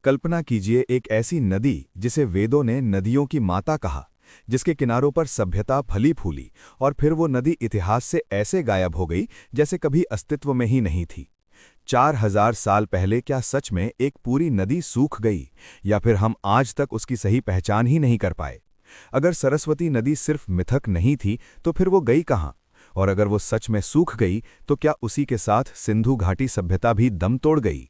कल्पना कीजिए एक ऐसी नदी जिसे वेदों ने नदियों की माता कहा, जिसके किनारों पर सभ्यता फली फूली और फिर वो नदी इतिहास से ऐसे गायब हो गई जैसे कभी अस्तित्व में ही नहीं थी। 4000 साल पहले क्या सच में एक पूरी नदी सूख गई, या फिर हम आज तक उसकी सही पहचान ही नहीं कर पाए? अगर सरस्वती नदी सिर्फ मिथक नहीं थी तो फिर वो गई कहाँ? और अगर वो सच में सूख गई तो क्या उसी के साथ सिंधु घाटी सभ्यता भी दम तोड़ गई?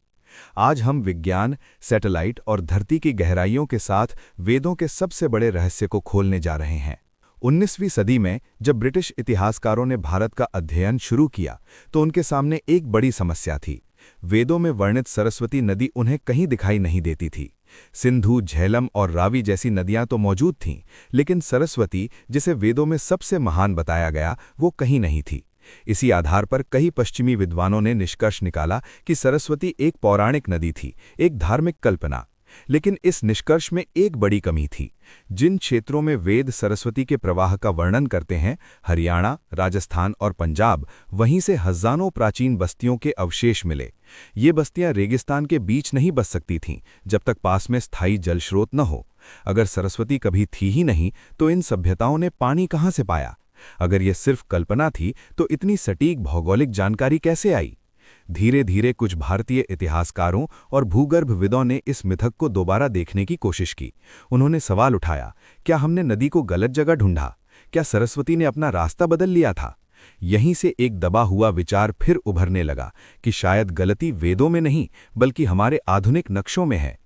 आज हम विज्ञान, सैटेलाइट और धरती की गहराइयों के साथ वेदों के सबसे बड़े रहस्य को खोलने जा रहे हैं। 19वीं सदी में जब ब्रिटिश इतिहासकारों ने भारत का अध्ययन शुरू किया तो उनके सामने एक बड़ी समस्या थी। वेदों में वर्णित सरस्वती नदी उन्हें कहीं दिखाई नहीं देती थी। सिंधु, झेलम और रावी जैसी नदियां तो मौजूद थीं, लेकिन सरस्वती, जिसे वेदों में सबसे महान बताया गया, वो कहीं नहीं थी। इसी आधार पर कई पश्चिमी विद्वानों ने निष्कर्ष निकाला कि सरस्वती एक पौराणिक नदी थी, एक धार्मिक कल्पना। लेकिन इस निष्कर्ष में एक बड़ी कमी थी। जिन क्षेत्रों में वेद सरस्वती के प्रवाह का वर्णन करते हैं, हरियाणा, राजस्थान और पंजाब, वहीं से हजारों प्राचीन बस्तियों के अवशेष मिले। ये बस्तियां रेगिस्तान के बीच नहीं बस सकती थीं जब तक पास में स्थायी जल स्रोत न हो। अगर सरस्वती कभी थी ही नहीं तो इन सभ्यताओं ने पानी कहाँ से पाया? अगर यह सिर्फ कल्पना थी तो इतनी सटीक भौगोलिक जानकारी कैसे आई? धीरे धीरे कुछ भारतीय इतिहासकारों और भूगर्भविदों ने इस मिथक को दोबारा देखने की कोशिश की। उन्होंने सवाल उठाया, क्या हमने नदी को गलत जगह ढूंढा? क्या सरस्वती ने अपना रास्ता बदल लिया था? यहीं से एक दबा हुआ विचार फिर उभरने लगा कि शायद गलती वेदों में नहीं बल्कि हमारे आधुनिक नक्शों में है।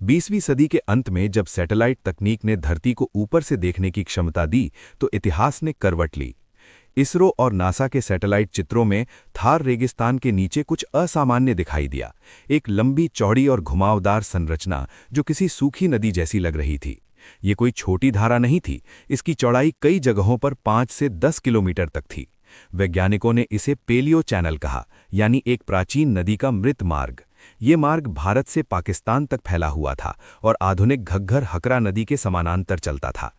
20वीं सदी के अंत में जब सैटेलाइट तकनीक ने धरती को ऊपर से देखने की क्षमता दी तो इतिहास ने करवट ली। इसरो और नासा के सैटेलाइट चित्रों में थार रेगिस्तान के नीचे कुछ असामान्य दिखाई दिया। एक लंबी, चौड़ी और घुमावदार संरचना जो किसी सूखी नदी जैसी लग रही थी। ये कोई छोटी धारा नहीं थी, इसकी चौड़ाई कई जगहों पर 5 से 10 किलोमीटर तक थी। वैज्ञानिकों ने इसे पेलियो चैनल कहा, यानी एक प्राचीन नदी का मृत मार्ग। ये मार्ग भारत से पाकिस्तान तक फैला हुआ था और आधुनिक घग्घर हकरा नदी के समानांतर चलता था।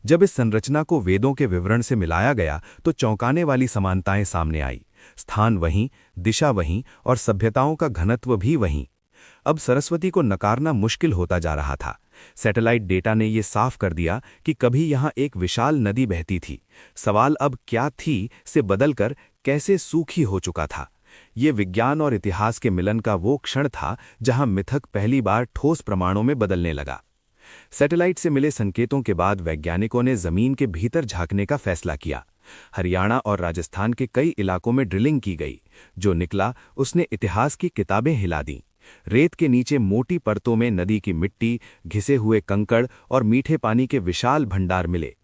जब इस संरचना को वेदों के विवरण से मिलाया गया तो चौंकाने वाली समानताएं सामने आई। स्थान वहीं, दिशा वहीं और सभ्यताओं का घनत्व भी वहीं। अब सरस्वती को नकारना मुश्किल होता जा रहा था। सैटेलाइट डेटा ने यह साफ कर दिया कि कभी यहां एक विशाल नदी बहती थी। सवाल अब क्या थी से बदलकर कैसे सूखी हो चुका था। ये विज्ञान और इतिहास के मिलन का वो क्षण था जहां मिथक पहली बार ठोस प्रमाणों में बदलने लगा। सैटेलाइट से मिले संकेतों के बाद वैज्ञानिकों ने जमीन के भीतर झांकने का फैसला किया। हरियाणा और राजस्थान के कई इलाकों में ड्रिलिंग की गई। जो निकला उसने इतिहास की किताबें हिला दीं। रेत के नीचे मोटी परतों में नदी की मिट्टी, घिसे हुए कंकड़ और मीठे पानी के विशाल भंडार मिले।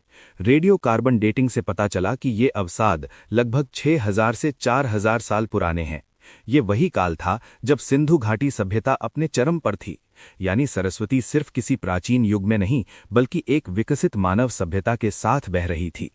रेडियो कार्बन डेटिंग से पता चला कि ये अवसाद लगभग 6000 से 4000 साल पुराने हैं। ये वही काल था जब सिंधु घाटी सभ्यता अपने चरम पर थी। यानी सरस्वती सिर्फ किसी प्राचीन युग में नहीं बल्कि एक विकसित मानव सभ्यता के साथ बह रही थी।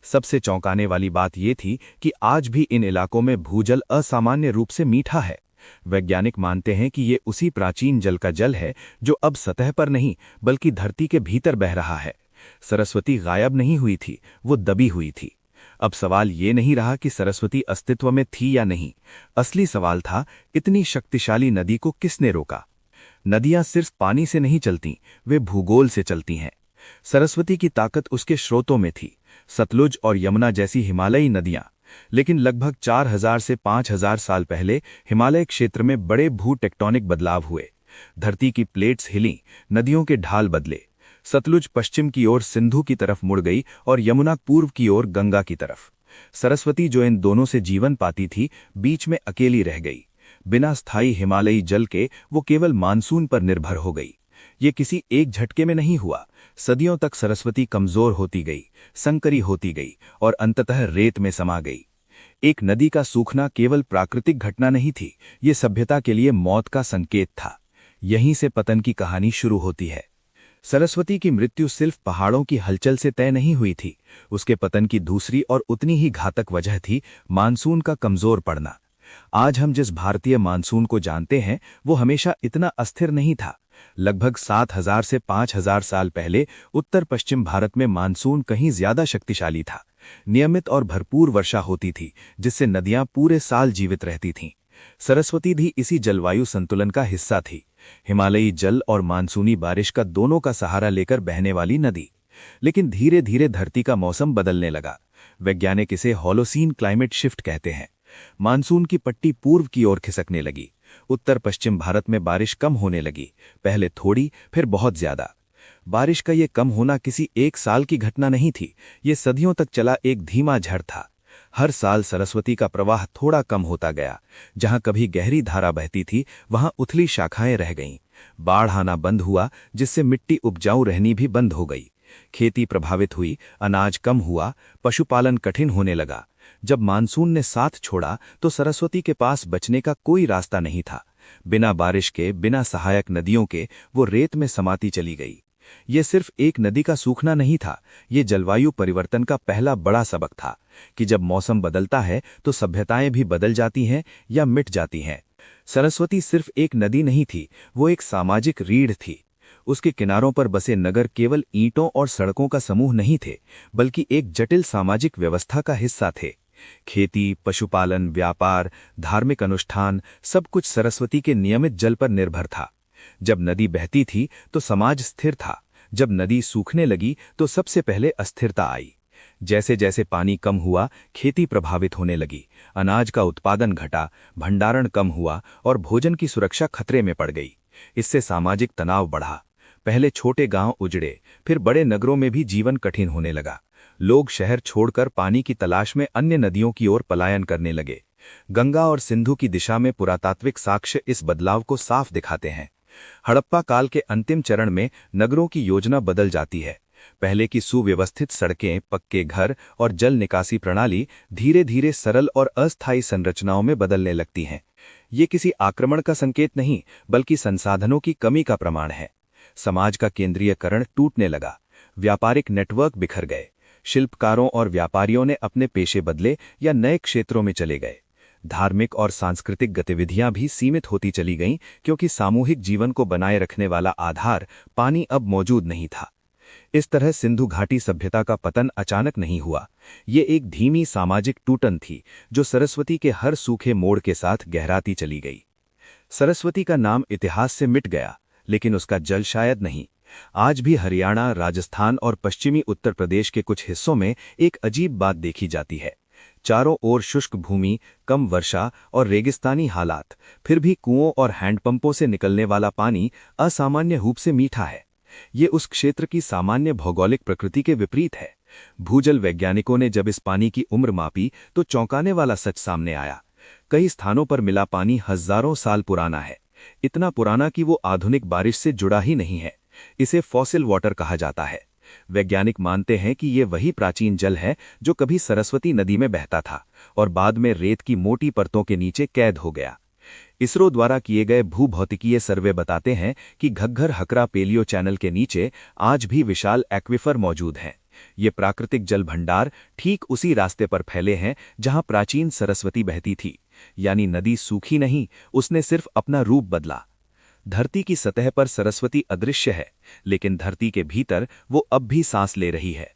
सबसे चौंकाने वाली बात यह थी कि आज भी इन इलाकों में भूजल असामान्य रूप से मीठा है। वैज्ञानिक मानते हैं कि ये उसी प्राचीन जल का जल है जो अब सतह पर नहीं बल्कि धरती के भीतर बह रहा है। सरस्वती गायब नहीं हुई थी, वो दबी हुई थी। अब सवाल ये नहीं रहा कि सरस्वती अस्तित्व में थी या नहीं। असली सवाल था, इतनी शक्तिशाली नदी को किसने रोका? नदियां सिर्फ पानी से नहीं चलती, वे भूगोल से चलती हैं। सरस्वती की ताकत उसके स्रोतों में थी, सतलुज और यमुना जैसी हिमालयी नदियां। लेकिन लगभग 4000 से 5000 साल पहले हिमालय क्षेत्र में बड़े भू टेक्टोनिक बदलाव हुए। धरती की प्लेट्स हिलीं, नदियों के ढाल बदले। सतलुज पश्चिम की ओर सिंधु की तरफ मुड़ गई और यमुना पूर्व की ओर गंगा की तरफ। सरस्वती, जो इन दोनों से जीवन पाती थी, बीच में अकेली रह गई। बिना स्थायी हिमालयी जल के वो केवल मानसून पर निर्भर हो गई। ये किसी एक झटके में नहीं हुआ। सदियों तक सरस्वती कमजोर होती गई, संकरी होती गई और अंततः रेत में समा गई। एक नदी का सूखना केवल प्राकृतिक घटना नहीं थी, ये सभ्यता के लिए मौत का संकेत था। यहीं से पतन की कहानी शुरू होती है। सरस्वती की मृत्यु सिर्फ पहाड़ों की हलचल से तय नहीं हुई थी। उसके पतन की दूसरी और उतनी ही घातक वजह थी मानसून का कमजोर पड़ना। आज हम जिस भारतीय मानसून को जानते हैं वो हमेशा इतना अस्थिर नहीं था। लगभग 7000 से 5000 साल पहले उत्तर पश्चिम भारत में मानसून कहीं ज्यादा शक्तिशाली था। नियमित और भरपूर वर्षा होती थी जिससे नदियां पूरे साल जीवित रहती थीं। सरस्वती भी इसी जलवायु संतुलन का हिस्सा थी। हिमालयी जल और मानसूनी बारिश का दोनों का सहारा लेकर बहने वाली नदी। लेकिन धीरे धीरे धरती का मौसम बदलने लगा। वैज्ञानिक इसे होलोसीन क्लाइमेट शिफ्ट कहते हैं। मानसून की पट्टी पूर्व की ओर खिसकने लगी। उत्तर पश्चिम भारत में बारिश कम होने लगी, पहले थोड़ी फिर बहुत ज्यादा। बारिश का ये कम होना किसी एक साल की घटना नहीं थी, ये सदियों तक चला एक धीमा झड़ था। हर साल सरस्वती का प्रवाह थोड़ा कम होता गया। जहां कभी गहरी धारा बहती थी वहां उथली शाखाएं रह गईं। बाढ़ आना बंद हुआ, जिससे मिट्टी उपजाऊ रहनी भी बंद हो गई। खेती प्रभावित हुई, अनाज कम हुआ, पशुपालन कठिन होने लगा। जब मानसून ने साथ छोड़ा तो सरस्वती के पास बचने का कोई रास्ता नहीं था। बिना बारिश के, बिना सहायक नदियों के वो रेत में समाती चली गई। ये सिर्फ एक नदी का सूखना नहीं था, ये जलवायु परिवर्तन का पहला बड़ा सबक था कि जब मौसम बदलता है तो सभ्यताएं भी बदल जाती हैं या मिट जाती हैं। सरस्वती सिर्फ एक नदी नहीं थी, वो एक सामाजिक रीढ़ थी। उसके किनारों पर बसे नगर केवल ईंटों और सड़कों का समूह नहीं थे, बल्कि एक जटिल सामाजिक व्यवस्था का हिस्सा थे। खेती, पशुपालन, व्यापार, धार्मिक अनुष्ठान, सब कुछ सरस्वती के नियमित जल पर निर्भर था। जब नदी बहती थी तो समाज स्थिर था, जब नदी सूखने लगी तो सबसे पहले अस्थिरता आई। जैसे जैसे पानी कम हुआ, खेती प्रभावित होने लगी, अनाज का उत्पादन घटा, भंडारण कम हुआ और भोजन की सुरक्षा खतरे में पड़ गई। इससे सामाजिक तनाव बढ़ा। पहले छोटे गांव उजड़े, फिर बड़े नगरों में भी जीवन कठिन होने लगा। लोग शहर छोड़कर पानी की तलाश में अन्य नदियों की ओर पलायन करने लगे। गंगा और सिंधु की दिशा में पुरातात्विक साक्ष्य इस बदलाव को साफ दिखाते हैं। हड़प्पा काल के अंतिम चरण में नगरों की योजना बदल जाती है। पहले की सुव्यवस्थित सड़कें, पक्के घर और जल निकासी प्रणाली धीरे धीरे सरल और अस्थायी संरचनाओं में बदलने लगती हैं। ये किसी आक्रमण का संकेत नहीं, बल्कि संसाधनों की कमी का प्रमाण है। समाज का केंद्रीयकरण टूटने लगा, व्यापारिक नेटवर्क बिखर गए, शिल्पकारों और व्यापारियों ने अपने पेशे बदले या नए क्षेत्रों में चले गए। धार्मिक और सांस्कृतिक गतिविधियां भी सीमित होती चली गईं, क्योंकि सामूहिक जीवन को बनाए रखने वाला आधार पानी अब मौजूद नहीं था। इस तरह सिंधु घाटी सभ्यता का पतन अचानक नहीं हुआ। ये एक धीमी सामाजिक टूटन थी जो सरस्वती के हर सूखे मोड़ के साथ गहराती चली गई। सरस्वती का नाम इतिहास से मिट गया, लेकिन उसका जल शायद नहीं। आज भी हरियाणा, राजस्थान और पश्चिमी उत्तर प्रदेश के कुछ हिस्सों में एक अजीब बात देखी जाती है। चारों ओर शुष्क भूमि, कम वर्षा और रेगिस्तानी हालात, फिर भी कुओं और हैंडपंपों से निकलने वाला पानी असामान्य रूप से मीठा है। ये उस क्षेत्र की सामान्य भौगोलिक प्रकृति के विपरीत है। भूजल वैज्ञानिकों ने जब इस पानी की उम्र मापी तो चौंकाने वाला सच सामने आया। कई स्थानों पर मिला पानी हजारों साल पुराना है, इतना पुराना कि वो आधुनिक बारिश से जुड़ा ही नहीं है। इसे फॉसिल वाटर कहा जाता है। वैज्ञानिक मानते हैं कि ये वही प्राचीन जल है जो कभी सरस्वती नदी में बहता था और बाद में रेत की मोटी परतों के नीचे कैद हो गया। इसरो द्वारा किए गए भूभौतिकीय सर्वे बताते हैं कि घग्घर हकरा पेलियो चैनल के नीचे आज भी विशाल एक्विफर मौजूद हैं। ये प्राकृतिक जल भंडार ठीक उसी रास्ते पर फैले हैं जहां प्राचीन सरस्वती बहती थी। यानी नदी सूखी नहीं, उसने सिर्फ अपना रूप बदला। धरती की सतह पर सरस्वती अदृश्य है, लेकिन धरती के भीतर वो अब भी सांस ले रही है।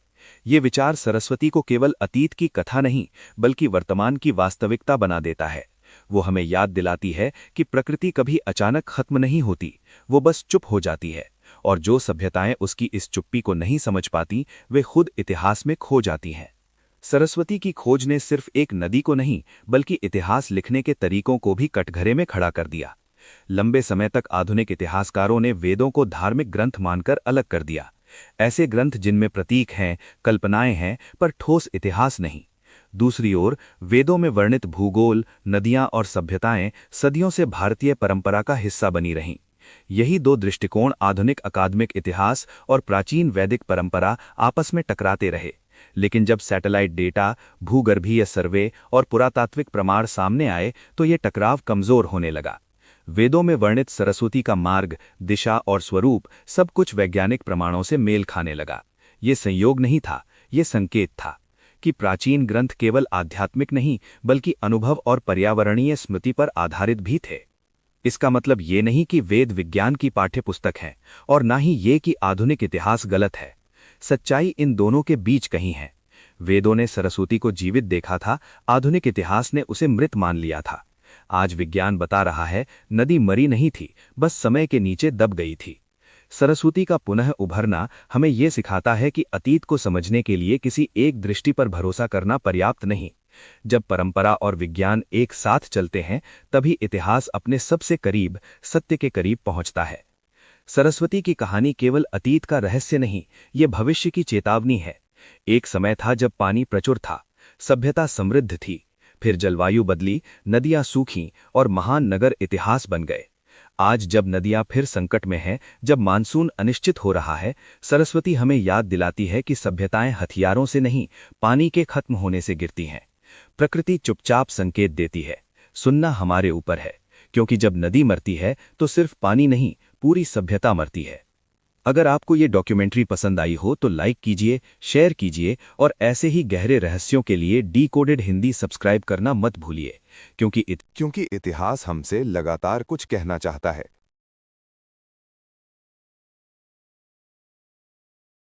ये विचार सरस्वती को केवल अतीत की कथा नहीं, बल्कि वर्तमान की वास्तविकता बना देता है। वो हमें याद दिलाती है कि प्रकृति कभी अचानक खत्म नहीं होती, वो बस चुप हो जाती है, और जो सभ्यताएं उसकी इस चुप्पी को नहीं समझ पाती वे खुद इतिहास में खो जाती हैं। सरस्वती की खोज ने सिर्फ एक नदी को नहीं, बल्कि इतिहास लिखने के तरीकों को भी कटघरे में खड़ा कर दिया। लंबे समय तक आधुनिक इतिहासकारों ने वेदों को धार्मिक ग्रंथ मानकर अलग कर दिया। ऐसे ग्रंथ जिनमें प्रतीक हैं, कल्पनाएं हैं, पर ठोस इतिहास नहीं। दूसरी ओर वेदों में वर्णित भूगोल, नदियां और सभ्यताएं सदियों से भारतीय परंपरा का हिस्सा बनी रहीं। यही दो दृष्टिकोण आधुनिक अकादमिक इतिहास और प्राचीन वैदिक परंपरा आपस में टकराते रहे। लेकिन जब सैटेलाइट डेटा, भूगर्भीय सर्वे और पुरातात्विक प्रमाण सामने आए तो ये टकराव कमजोर होने लगा। वेदों में वर्णित सरस्वती का मार्ग, दिशा और स्वरूप सब कुछ वैज्ञानिक प्रमाणों से मेल खाने लगा। ये संयोग नहीं था, ये संकेत था कि प्राचीन ग्रंथ केवल आध्यात्मिक नहीं, बल्कि अनुभव और पर्यावरणीय स्मृति पर आधारित भी थे। इसका मतलब ये नहीं कि वेद विज्ञान की पाठ्यपुस्तक है, और ना ही ये कि आधुनिक इतिहास गलत है। सच्चाई इन दोनों के बीच कहीं है। वेदों ने सरस्वती को जीवित देखा था, आधुनिक इतिहास ने उसे मृत मान लिया था। आज विज्ञान बता रहा है, नदी मरी नहीं थी, बस समय के नीचे दब गई थी। सरस्वती का पुनः उभरना हमें ये सिखाता है कि अतीत को समझने के लिए किसी एक दृष्टि पर भरोसा करना पर्याप्त नहीं। जब परंपरा और विज्ञान एक साथ चलते हैं, तभी इतिहास अपने सबसे करीब, सत्य के करीब पहुंचता है। सरस्वती की कहानी केवल अतीत का रहस्य नहीं, ये भविष्य की चेतावनी है। एक समय था जब पानी प्रचुर था, सभ्यता समृद्ध थी, फिर जलवायु बदली, नदियां सूखीं और महान नगर इतिहास बन गए। आज जब नदियां फिर संकट में हैं, जब मानसून अनिश्चित हो रहा है, सरस्वती हमें याद दिलाती है कि सभ्यताएं हथियारों से नहीं, पानी के खत्म होने से गिरती हैं। प्रकृति चुपचाप संकेत देती है, सुनना हमारे ऊपर है, क्योंकि जब नदी मरती है तो सिर्फ पानी नहीं, पूरी सभ्यता मरती है। अगर आपको ये डॉक्यूमेंट्री पसंद आई हो तो लाइक कीजिए, शेयर कीजिए और ऐसे ही गहरे रहस्यों के लिए डिकोडेड हिंदी सब्सक्राइब करना मत भूलिए, क्योंकि क्योंकि इतिहास हमसे लगातार कुछ कहना चाहता है।